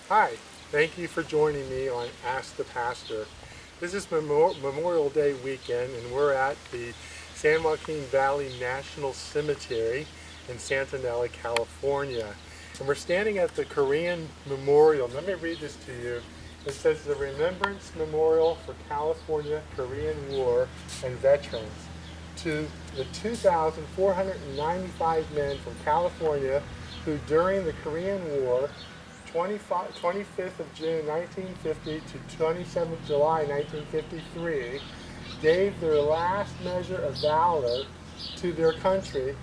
Hi, thank you for joining me on Ask the Pastor. This is Memorial Day weekend and we're at the San Joaquin Valley National Cemetery in Santanella, California. And we're standing at the Korean Memorial. Let me read this to you. It says the Remembrance Memorial for California Korean War and Veterans to the 2,495 men from California who during the Korean War 25th of June 1950 to 27th July 1953 gave their last measure of valor to their country.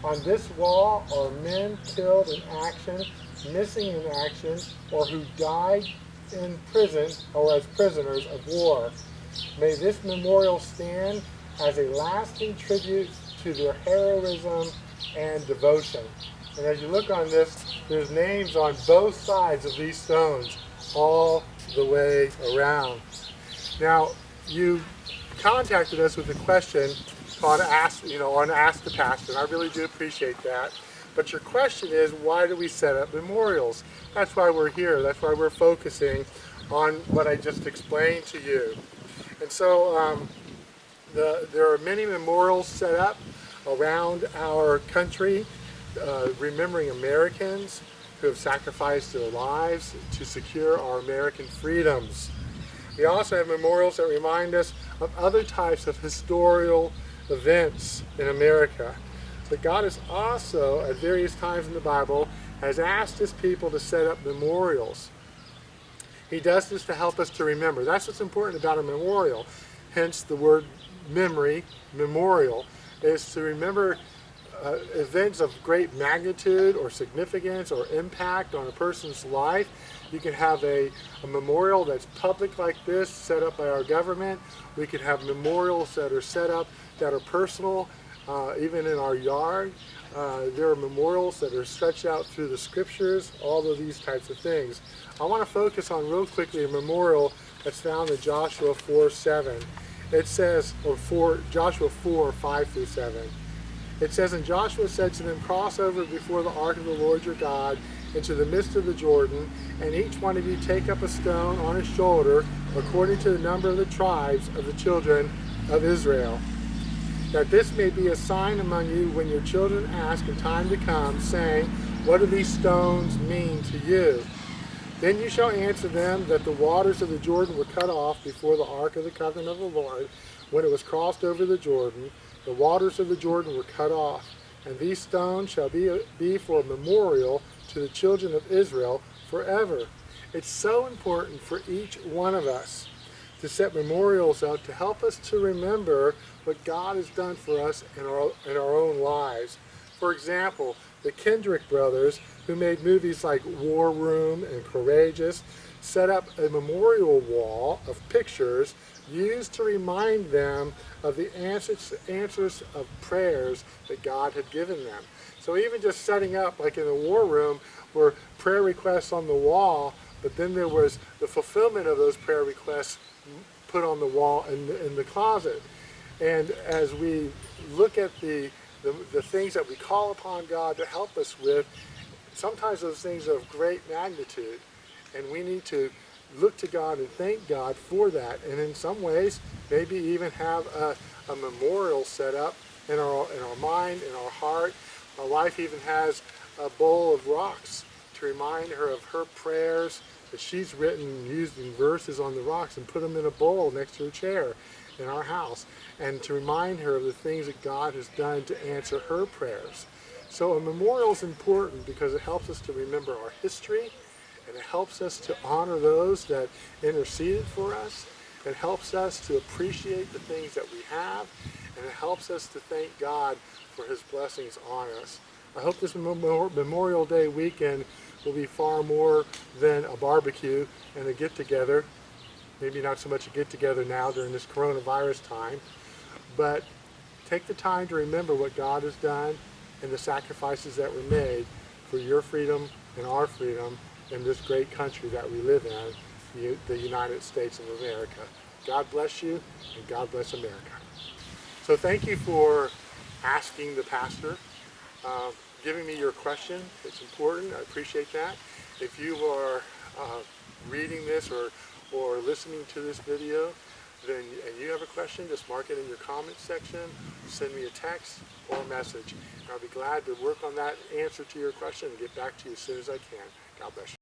On this wall are men killed in action, missing in action, or who died in prison or as prisoners of war. May this memorial stand as a lasting tribute to their heroism and devotion. And as you look on this, there's names on both sides of these stones all the way around. Now, you contacted us with a question on Ask the Pastor, and I really do appreciate that. But your question is, why do we set up memorials? That's why we're here. That's why we're focusing on what I just explained to you. And so there are many memorials set up around our country, remembering Americans who have sacrificed their lives to secure our American freedoms. We also have memorials that remind us of other types of historical events in America. But God has also, at various times in the Bible, has asked His people to set up memorials. He does this to help us to remember. That's what's important about a memorial. Hence the word memory, memorial, is to remember events of great magnitude or significance or impact on a person's life. You can have a memorial that's public like this, set up by our government. We can have memorials that are set up that are personal, even in our yard. There are memorials that are stretched out through the scriptures, all of these types of things. I want to focus on real quickly a memorial that's found in Joshua 4:7. It says, Joshua 4:5 through 7. It says, and Joshua said to them, cross over before the ark of the Lord your God into the midst of the Jordan, and each one of you take up a stone on his shoulder, according to the number of the tribes of the children of Israel. That this may be a sign among you when your children ask in time to come, saying, what do these stones mean to you? Then you shall answer them that the waters of the Jordan were cut off before the ark of the covenant of the Lord, when it was crossed over the Jordan. The waters of the Jordan were cut off, and these stones shall be for a memorial to the children of Israel forever. It's so important for each one of us to set memorials out to help us to remember what God has done for us in our own lives. For example, the Kendrick brothers, who made movies like War Room and Courageous, set up a memorial wall of pictures used to remind them of the answers of prayers that God had given them. So even just setting up, like in the War Room, were prayer requests on the wall, but then there was the fulfillment of those prayer requests put on the wall in the closet. And as we look at the things that we call upon God to help us with, sometimes those things are of great magnitude, and we need to look to God and thank God for that. And in some ways, maybe even have a memorial set up in our mind, in our heart. My wife even has a bowl of rocks to remind her of her prayers that she's written using verses on the rocks and put them in a bowl next to her chair in our house, and to remind her of the things that God has done to answer her prayers. So a memorial is important because it helps us to remember our history, and it helps us to honor those that interceded for us. It helps us to appreciate the things that we have, and it helps us to thank God for His blessings on us. I hope this Memorial Day weekend will be far more than a barbecue and a get-together. Maybe not so much a get-together now during this coronavirus time, but take the time to remember what God has done and the sacrifices that were made for your freedom and our freedom in this great country that we live in, the United States of America. God bless you, and God bless America. So thank you for asking the pastor, giving me your question. It's important. I appreciate that. If you are reading this or listening to this video, and you have a question, just mark it in your comments section, send me a text or a message. And I'll be glad to work on that answer to your question and get back to you as soon as I can. God bless you.